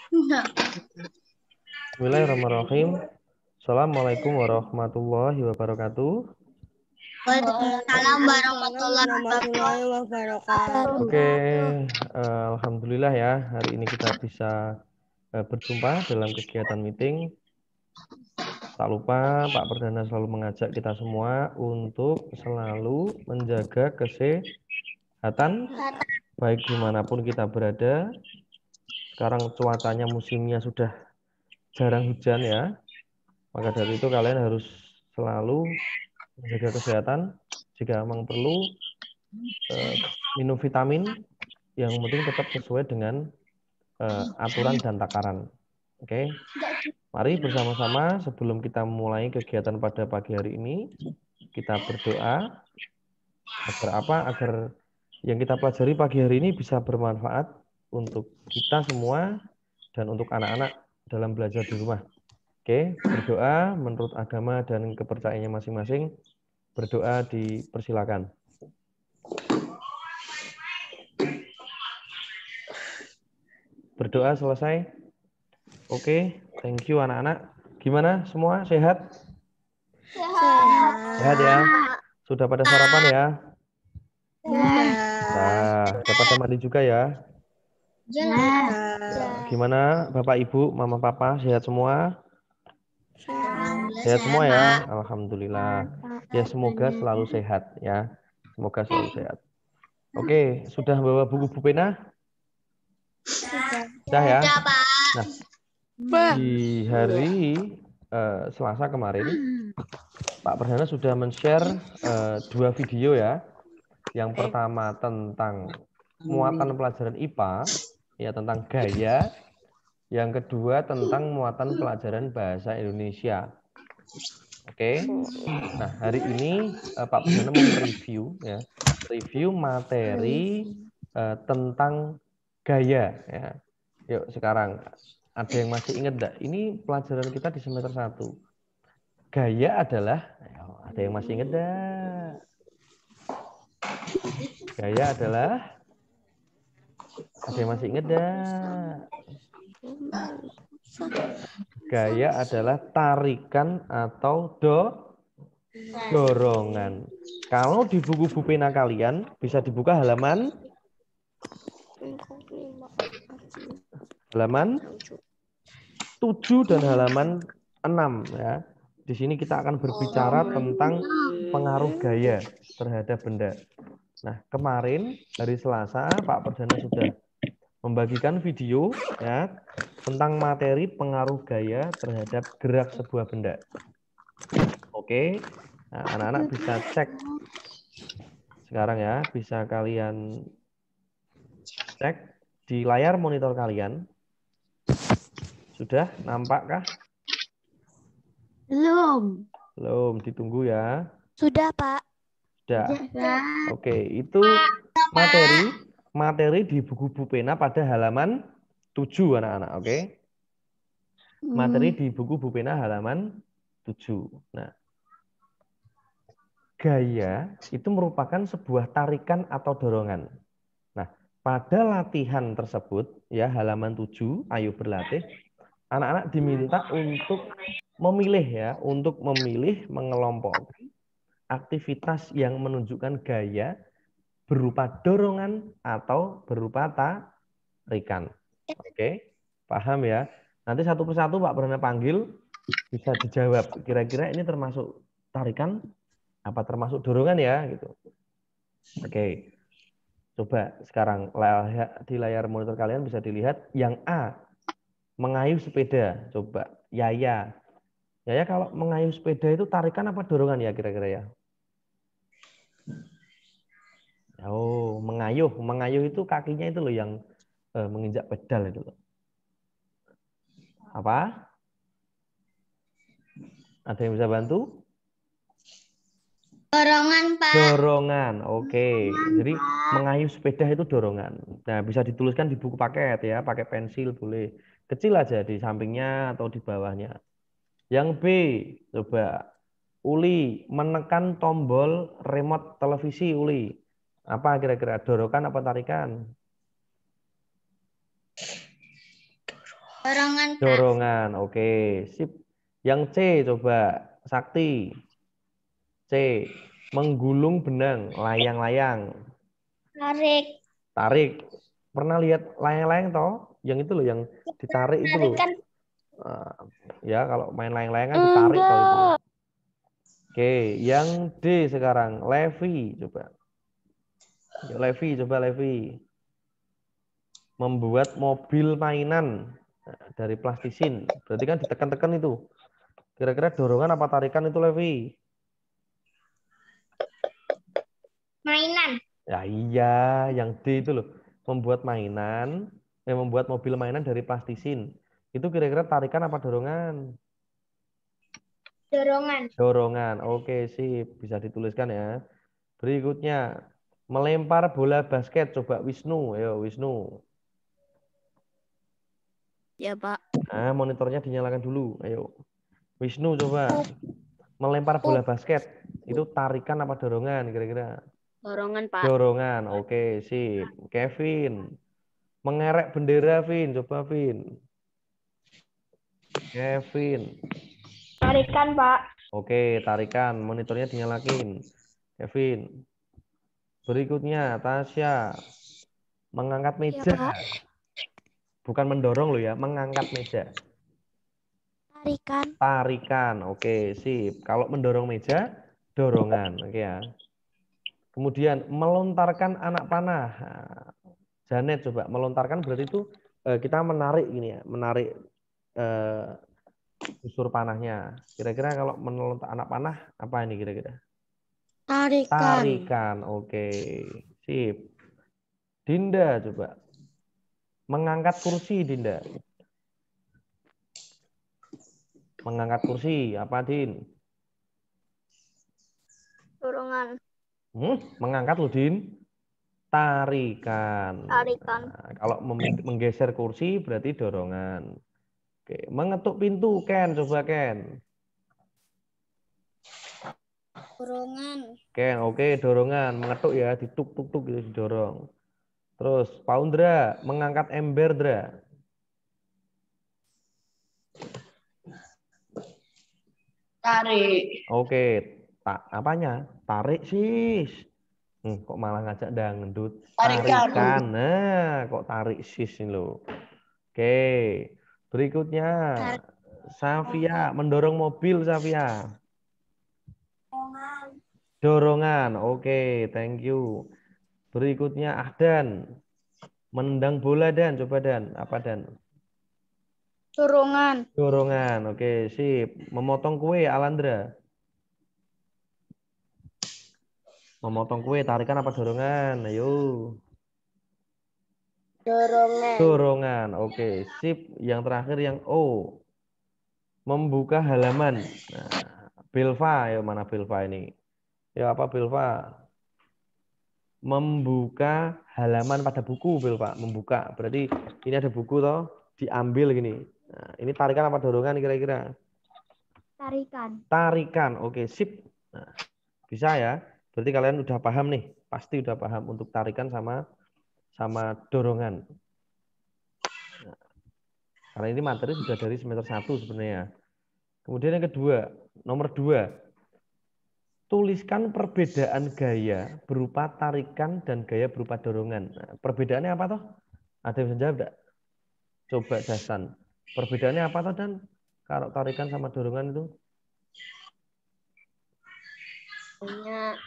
Bismillahirrahmanirrahim. Assalamualaikum warahmatullahi wabarakatuh. Waalaikumsalam warahmatullahi wabarakatuh. Oke, alhamdulillah ya, hari ini kita bisa berjumpa dalam kegiatan meeting. Tak lupa Pak Perdana selalu mengajak kita semua untuk selalu menjaga kesehatan baik dimanapun kita berada. Sekarang cuacanya musimnya sudah jarang hujan ya, maka dari itu kalian harus selalu menjaga kesehatan. Jika memang perlu minum vitamin, yang penting tetap sesuai dengan aturan dan takaran. Oke, mari bersama-sama sebelum kita mulai kegiatan pada pagi hari ini, kita berdoa agar apa? Agar yang kita pelajari pagi hari ini bisa bermanfaat untuk kita semua dan untuk anak-anak dalam belajar di rumah. Oke, berdoa menurut agama dan kepercayaannya masing-masing. Berdoa dipersilakan. Berdoa selesai. Oke, thank you anak-anak. Gimana semua sehat? Sehat ya? Sudah pada sarapan ya? Sudah pada mandi juga ya? Gimana Bapak Ibu, Mama Papa sehat semua? Sehat semua ya? Alhamdulillah. Ya semoga selalu sehat ya. Semoga selalu sehat. Oke, sudah bawa buku Bu pena? Sudah ya? Nah, di hari Selasa kemarin, Pak Perdana sudah men-share 2 video ya. Yang pertama tentang muatan pelajaran IPA, ya tentang gaya. Yang kedua tentang muatan pelajaran bahasa Indonesia. Oke. Nah, hari ini Pak Perdana mau mereview ya, review materi tentang gaya ya. Yuk sekarang ada yang masih ingat enggak? Ini pelajaran kita di semester 1. Gaya adalah, ada yang masih ingat enggak? Gaya adalah, ada yang masih ingat enggak? Gaya adalah tarikan atau dorongan. Kalau di buku Bu pena kalian bisa dibuka halaman 7 dan halaman 6 ya. Di sini kita akan berbicara tentang pengaruh gaya terhadap benda. Nah, kemarin hari Selasa Pak Perdana sudah membagikan video ya tentang materi pengaruh gaya terhadap gerak sebuah benda. Oke. Nah, anak-anak bisa cek sekarang ya, bisa kalian cek di layar monitor kalian. Sudah nampakkah? Belum. Belum, ditunggu ya. Sudah, Pak. Sudah. Oke, itu materi di buku Bu pena pada halaman 7 anak-anak, oke? Materi di buku Bu pena halaman 7. Nah, gaya itu merupakan sebuah tarikan atau dorongan. Nah, pada latihan tersebut ya halaman 7, ayo berlatih. Anak-anak diminta untuk memilih mengelompokkan aktivitas yang menunjukkan gaya berupa dorongan atau berupa tarikan. Oke, paham ya? Nanti satu persatu Pak Perdana panggil, bisa dijawab. Kira-kira ini termasuk tarikan apa termasuk dorongan ya? Gitu. Oke, coba sekarang di layar monitor kalian bisa dilihat yang A, mengayuh sepeda. Coba, Yaya. Yaya kalau mengayuh sepeda itu tarikan apa dorongan ya kira-kira ya? Oh, mengayuh. Mengayuh itu kakinya itu loh yang menginjak pedal itu loh. Apa? Ada yang bisa bantu? Dorongan, Pak. Dorongan, oke. Jadi mengayuh sepeda itu dorongan. Nah, bisa dituliskan di buku paket ya, pakai pensil boleh. Kecil aja di sampingnya atau di bawahnya. Yang B, coba. Uli, menekan tombol remote televisi, Uli. Apa kira-kira? Dorongan apa tarikan? Dorongan, Pak. Dorongan. Oke, sip. Yang C coba, Sakti. C. Menggulung benang, layang-layang. Tarik. Tarik. Pernah lihat layang-layang toh? Yang itu loh, yang ditarik itu loh. Tarikan. Ya, kalau main layang-layang kan ditarik toh itu. Oke, yang D sekarang, Levi coba. Yuk, Levi, coba Levi. Membuat mobil mainan dari plastisin. Berarti kan ditekan-tekan itu. Kira-kira dorongan apa tarikan itu, Levi? Mainan. Ya iya, yang D itu loh. Membuat mainan, membuat mobil mainan dari plastisin. Itu kira-kira tarikan apa dorongan? Dorongan. Dorongan. Oke, sip. Bisa dituliskan ya. Berikutnya, melempar bola basket. Coba Wisnu. Ayo, Wisnu. Ya, Pak. Nah, monitornya dinyalakan dulu. Ayo. Wisnu coba. Melempar bola basket. Itu tarikan apa dorongan kira-kira? Dorongan, Pak. Dorongan. Oke, sip. Kevin. Mengerek bendera, Vin. Coba, Vin. Kevin. Tarikan, Pak. Oke, tarikan. Monitornya dinyalakin. Kevin. Berikutnya, Tasya. Mengangkat meja. Ya, Pak. Bukan mendorong loh ya, mengangkat meja. Tarikan. Tarikan. Oke, sip. Kalau mendorong meja, dorongan. Oke ya. Kemudian melontarkan anak panah. Nah, Janet coba melontarkan berarti itu kita menarik ini ya, menarik busur panahnya. Kira-kira kalau melontar anak panah apa ini kira-kira? Tarikan. Tarikan. Oke. Sip. Dinda coba. Mengangkat kursi, Dinda. Mengangkat kursi, apa, Din? Dorongan. Mengangkat loh, Din. Tarikan. Tarikan. Nah, kalau menggeser kursi berarti dorongan. Oke, mengetuk pintu, Ken, coba Ken. Dorongan. Ken, oke, dorongan, mengetuk ya, dituk tuk tuk gitu didorong. Terus, Paundra, mengangkat ember, Dra. Tarik. Oke, tak apanya? Tarik sis. Kok malah ngajak dangdut? Tarikan. Nah, kok tarik sis ini loh. Oke, berikutnya Safia mendorong mobil, Safia. Dorongan. Oke, thank you. Berikutnya Ahdan menendang bola, Dan. Coba Dan, apa Dan? Dorongan. Dorongan. Oke, sip. Memotong kue, Alandra. Memotong kue, tarikan apa dorongan? Ayo. Dorongan. Dorongan. Oke, sip. Yang terakhir yang O. Membuka halaman. Nah, Bilva, ya mana Bilva ini? Ya apa Bilva? Membuka halaman pada buku, Bilva. Membuka. Berarti ini ada buku toh, diambil gini. Nah, ini tarikan apa dorongan kira-kira? Tarikan. Tarikan. Oke, sip. Nah, bisa ya. Berarti kalian udah paham nih. Pasti udah paham untuk tarikan sama dorongan. Nah, karena ini materi sudah dari semester 1 sebenarnya. Kemudian yang kedua, nomor 2. Tuliskan perbedaan gaya berupa tarikan dan gaya berupa dorongan. Nah, perbedaannya apa toh? Ada yang bisa jawab enggak? Coba Dasan. Perbedaannya apa toh, Dan? Kalau tarikan sama dorongan itu? Punya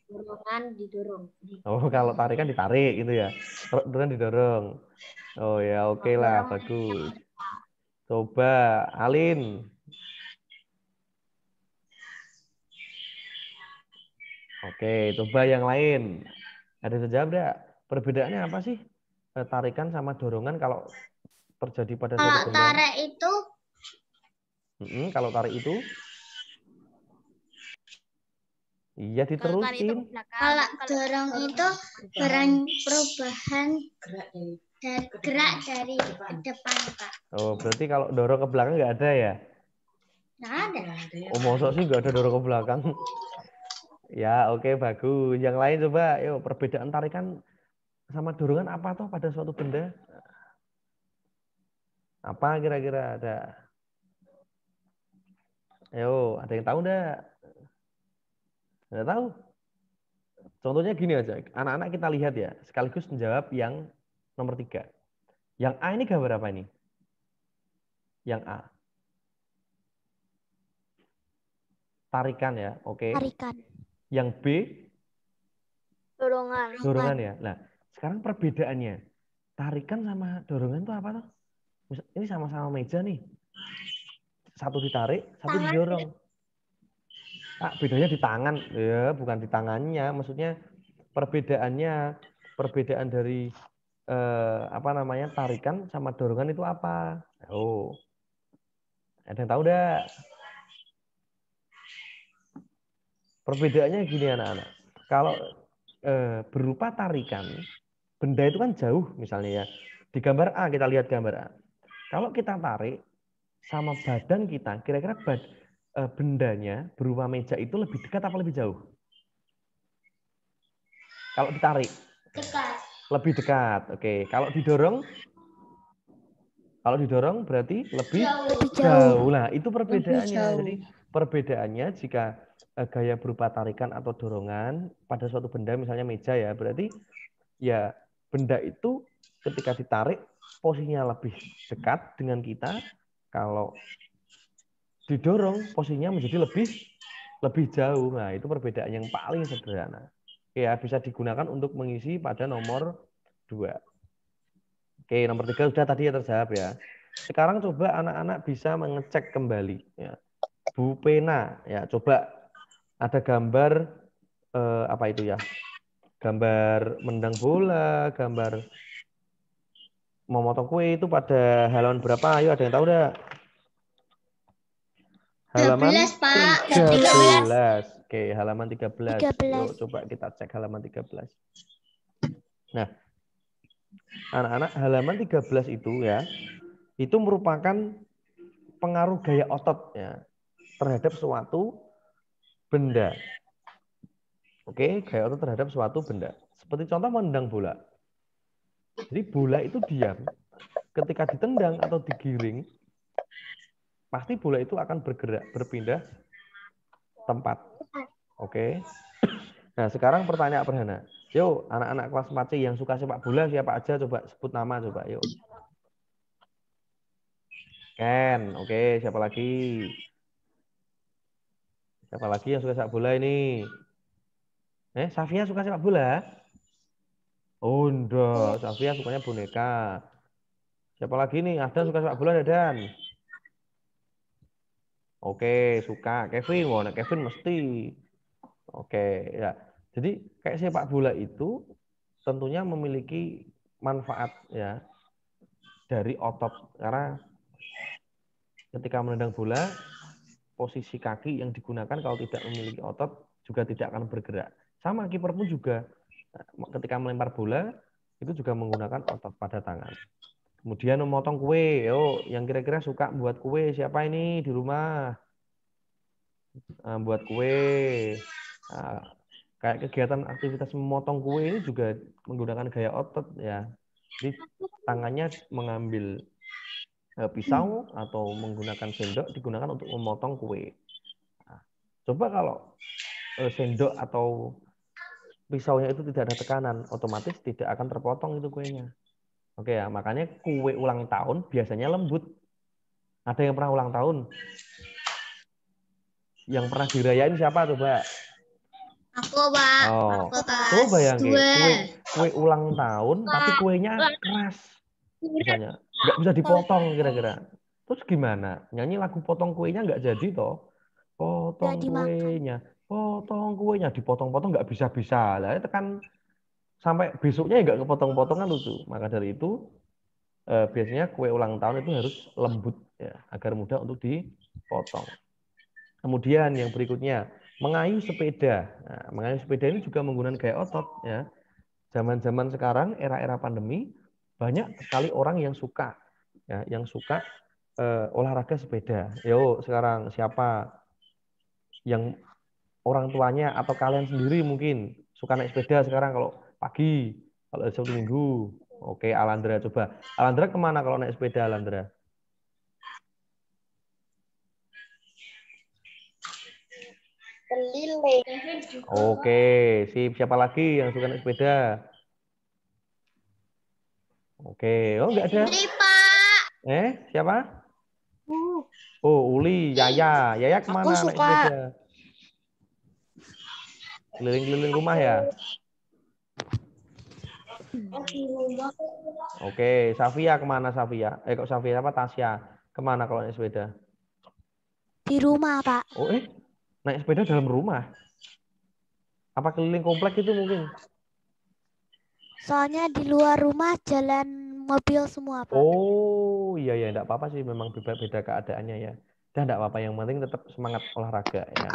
dorongan didorong. Oh, kalau tarikan ditarik gitu ya. Kalau dorongan didorong. Oh ya, oke lah, bagus. Coba Alin. Oke, coba yang lain. Ada yang bisa jawab enggak? Perbedaannya apa sih? Tarikan sama dorongan kalau terjadi pada suatu Kalau benda. tarik itu Kalau tarik itu, iya diterusin. kalau dorong itu perubahan gerak dari ke depan, Pak. Oh, berarti kalau dorong ke belakang nggak ada ya? Nggak ada. Oh, masa sih nggak ada dorong ke belakang? Ya, oke, bagus. Yang lain coba, yuk perbedaan tarikan sama dorongan apa toh pada suatu benda? Apa kira-kira ada? Ayo, ada yang tahu enggak? Ada tahu? Contohnya gini aja, anak-anak kita lihat ya, sekaligus menjawab yang nomor 3. Yang A ini gambar apa ini? Yang A. Tarikan ya, oke. Tarikan. Yang B, Dorongan. dorongan ya. Nah, sekarang perbedaannya, tarikan sama dorongan itu apa tuh? Ini sama-sama meja nih. Satu ditarik, satu didorong. Bedanya di tangan, ya bukan di tangannya. Maksudnya perbedaan dari tarikan sama dorongan itu apa? Oh, ada yang tahu enggak? Perbedaannya gini anak-anak. Kalau berupa tarikan, benda itu kan jauh misalnya ya. Di gambar A, kita lihat gambar A. Kalau kita tarik sama badan kita, kira-kira bendanya berupa meja itu lebih dekat apa lebih jauh? Kalau ditarik? Dekat. Lebih dekat. Oke. Kalau didorong berarti lebih jauh. Nah, itu perbedaannya. Jadi perbedaannya jika gaya berupa tarikan atau dorongan pada suatu benda, misalnya meja ya, berarti ya benda itu ketika ditarik posisinya lebih dekat dengan kita. Kalau didorong posisinya menjadi lebih jauh. Nah, itu perbedaan yang paling sederhana. Ya, bisa digunakan untuk mengisi pada nomor 2. Oke, nomor 3 sudah tadi ya terjawab ya. Sekarang coba anak-anak bisa mengecek kembali ya. Bu Pena ya, coba ada gambar apa itu ya? Gambar mendang bola, gambar memotong kue itu pada halaman berapa? Ayo ada yang tahu enggak? Halaman 13, Pak. 13. Oke, halaman 13. 13. Yuk coba kita cek halaman 13. Nah, anak-anak halaman 13 itu ya, itu merupakan pengaruh gaya otot ya terhadap suatu benda. Oke, gaya otot terhadap suatu benda. Seperti contoh menendang bola. Jadi bola itu diam. Ketika ditendang atau digiring, pasti bola itu akan bergerak, berpindah tempat. Oke. Nah, sekarang pertanyaan Perhana. Yuk, anak-anak kelas 4C yang suka sepak bola siapa aja coba sebut nama coba, yuk. Ken, oke, siapa lagi? Siapa lagi yang suka sepak bola ini? Safia suka sepak bola? Oh, enggak, Safia sukanya boneka. Siapa lagi nih? Adan suka sepak bola, Dan? Oke, suka. Kevin, wah, Kevin mesti. Oke, ya. Jadi kayak sepak bola itu tentunya memiliki manfaat ya dari otot, karena ketika menendang bola posisi kaki yang digunakan kalau tidak memiliki otot juga tidak akan bergerak. Sama kiper pun juga ketika melempar bola itu juga menggunakan otot pada tangan. Kemudian memotong kue. Yo, yang kira-kira suka buat kue siapa ini di rumah? Buat kue. Nah, kayak kegiatan aktivitas memotong kue ini juga menggunakan gaya otot ya. Jadi tangannya mengambil pisau atau menggunakan sendok digunakan untuk memotong kue. Nah, coba kalau sendok atau pisaunya itu tidak ada tekanan, otomatis tidak akan terpotong itu kuenya. Oke ya, makanya kue ulang tahun biasanya lembut. Ada yang pernah ulang tahun? Yang pernah dirayain siapa coba? Aku, Pak. Oh, Aku coba kelas bayangin 2. kue ulang tahun tapi kuenya keras. Misalnya nggak bisa dipotong kira-kira. Terus gimana? Nyanyi lagu potong kuenya nggak jadi toh? Potong kuenya, dipotong-potong nggak bisa-bisa. Lah itu kan sampai besoknya nggak kepotong-potong kan lucu. Maka dari itu biasanya kue ulang tahun itu harus lembut ya agar mudah untuk dipotong. Kemudian yang berikutnya mengayuh sepeda. Nah, mengayuh sepeda ini juga menggunakan gaya otot ya. Zaman-zaman sekarang era-era pandemi banyak sekali orang yang suka ya, yang suka olahraga sepeda. Yo, sekarang siapa yang orang tuanya atau kalian sendiri mungkin suka naik sepeda sekarang kalau pagi, kalau Sabtu Minggu? Oke, Alandra coba. Alandra kemana kalau naik sepeda, Alandra? Keliling. Oke, sip. Siapa lagi yang suka naik sepeda? Oke, oh nggak ada. Ini Pak. Siapa? Oh, Uli, Yaya. Yaya Aku kemana naik suka. sepeda? Keliling-keliling rumah ya? Oke, Safia kemana Safia? Kok Safia apa Tasya? Kemana kalau naik sepeda? Di rumah, Pak. Oh, naik sepeda dalam rumah? Apa keliling komplek itu mungkin? Soalnya di luar rumah jalan mobil semua, Pak. Oh, iya ya, enggak apa-apa sih, memang beda-beda keadaannya ya. Dan enggak apa-apa, yang penting tetap semangat olahraga ya.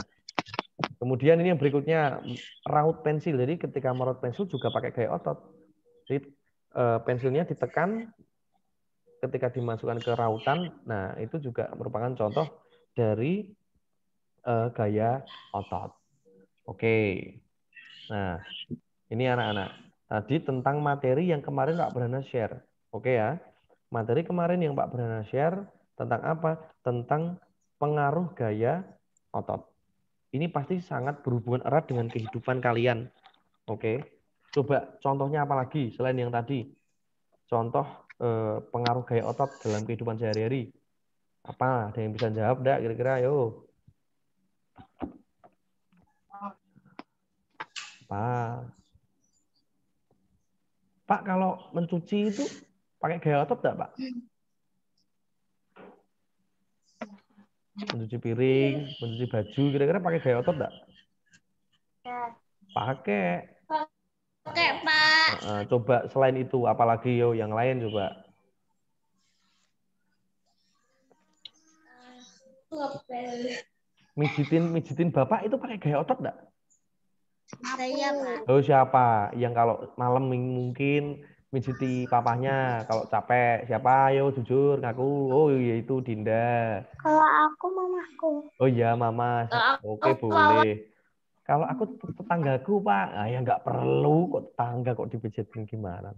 Kemudian ini yang berikutnya, raut pensil. Jadi ketika meraut pensil juga pakai gaya otot. Jadi pensilnya ditekan ketika dimasukkan ke rautan. Nah, itu juga merupakan contoh dari gaya otot. Oke. Nah, ini anak-anak. Tadi tentang materi yang kemarin Pak Brana share. Oke ya. Materi kemarin yang Pak Brana share tentang apa? Tentang pengaruh gaya otot. Ini pasti sangat berhubungan erat dengan kehidupan kalian. Oke. Coba contohnya apa lagi selain yang tadi? Contoh pengaruh gaya otot dalam kehidupan sehari-hari. Apa? Ada yang bisa jawab enggak kira-kira? Ayo. Pak, kalau mencuci itu pakai gaya otot enggak, Pak? Mencuci piring, mencuci baju, kira-kira pakai gaya otot enggak? Pakai. Oke, Pak. Coba selain itu, apalagi yo yang lain coba. Mijitin bapak itu pakai gaya otot enggak? Saya, Pak. Oh, siapa? Yang kalau malam mungkin mijiti papahnya, kalau capek. Siapa? Ayo jujur ngaku. Oh, iya itu Dinda. Kalau aku mamaku. Oh iya, Mama. Oke, boleh. Kalau aku tetanggaku, Pak, ya nggak perlu kok tetangga kok dipijitin gimana.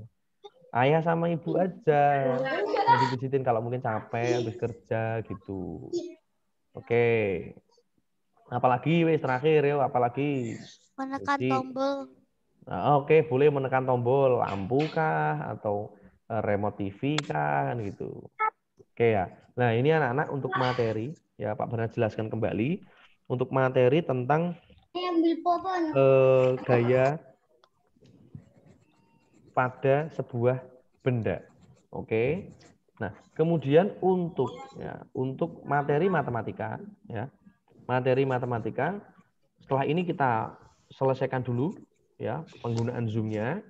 Ayah sama ibu aja yang dipijitin kalau mungkin capek habis kerja gitu. Oke. Apalagi wis terakhir ya, apalagi Menekan Jadi, tombol. Nah, oke, boleh menekan tombol lampu kah atau remote TV kah kan gitu. Oke ya. Nah, ini anak-anak untuk materi ya Pak Bernard jelaskan kembali untuk materi tentang gaya pada sebuah benda. Oke. Nah, kemudian untuk materi matematika ya. Materi matematika setelah ini kita selesaikan dulu ya penggunaan Zoom-nya.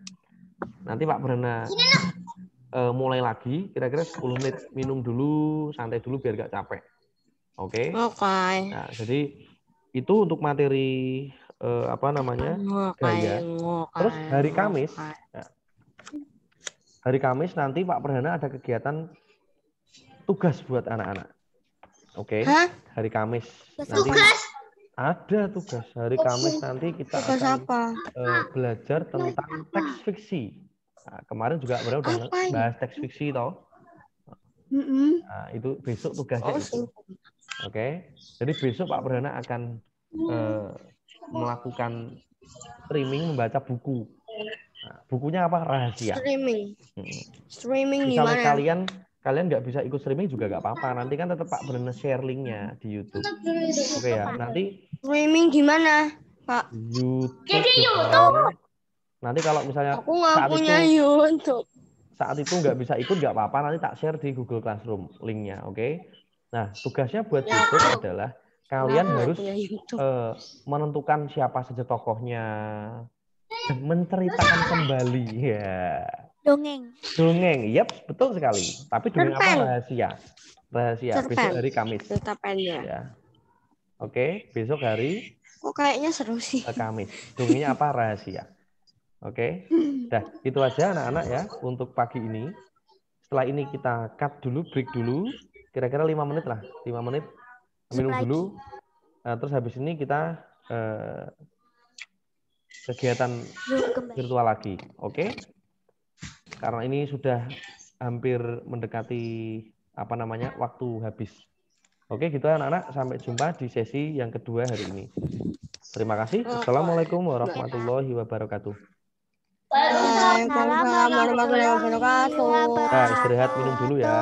Nanti Pak Brana mulai lagi kira-kira 10 menit minum dulu, santai dulu biar gak capek. Oke. Nah, jadi itu untuk materi apa namanya? Gaya. Terus hari Kamis ya, hari Kamis nanti Pak Perdana ada kegiatan tugas buat anak-anak. Oke. Hari Kamis nanti ada tugas. Hari Kamis nanti kita akan belajar tentang teks fiksi. Nah, kemarin juga udah bahas teks fiksi toh. Nah, itu besok tugasnya itu. Oke. Jadi besok Pak Perdana akan melakukan streaming membaca buku. Nah, bukunya apa? Rahasia. Streaming Misalnya gimana? kalian nggak bisa ikut streaming juga nggak apa-apa. Nanti kan tetap Pak Perdana share linknya di YouTube. Oke ya. Nanti Streaming gimana, Pak? YouTube. Nanti kalau misalnya Aku nggak punya YouTube. saat itu nggak bisa ikut nggak apa-apa, nanti tak share di Google Classroom linknya, oke? Nah, tugasnya buat besok adalah kalian harus menentukan siapa saja tokohnya dan menceritakan kembali ya. Dongeng, yep, betul sekali. Tapi dongeng apa? Rahasia. Besok hari Kamis. Ya. Oke, besok hari. Kok kayaknya seru sih. Kamis. Dongengnya apa? Rahasia. Oke. Dah, itu aja anak-anak ya untuk pagi ini. Setelah ini kita cut dulu, break dulu. Kira-kira 5 menit lah. 5 menit. Minum dulu. Nah, terus habis ini kita kegiatan virtual lagi. Oke? Karena ini sudah hampir mendekati waktu habis. Oke, gitu anak-anak. Sampai jumpa di sesi yang kedua hari ini. Terima kasih. Assalamualaikum warahmatullahi wabarakatuh. Waalaikumsalam warahmatullahi wabarakatuh. Nah, istirahat minum dulu ya.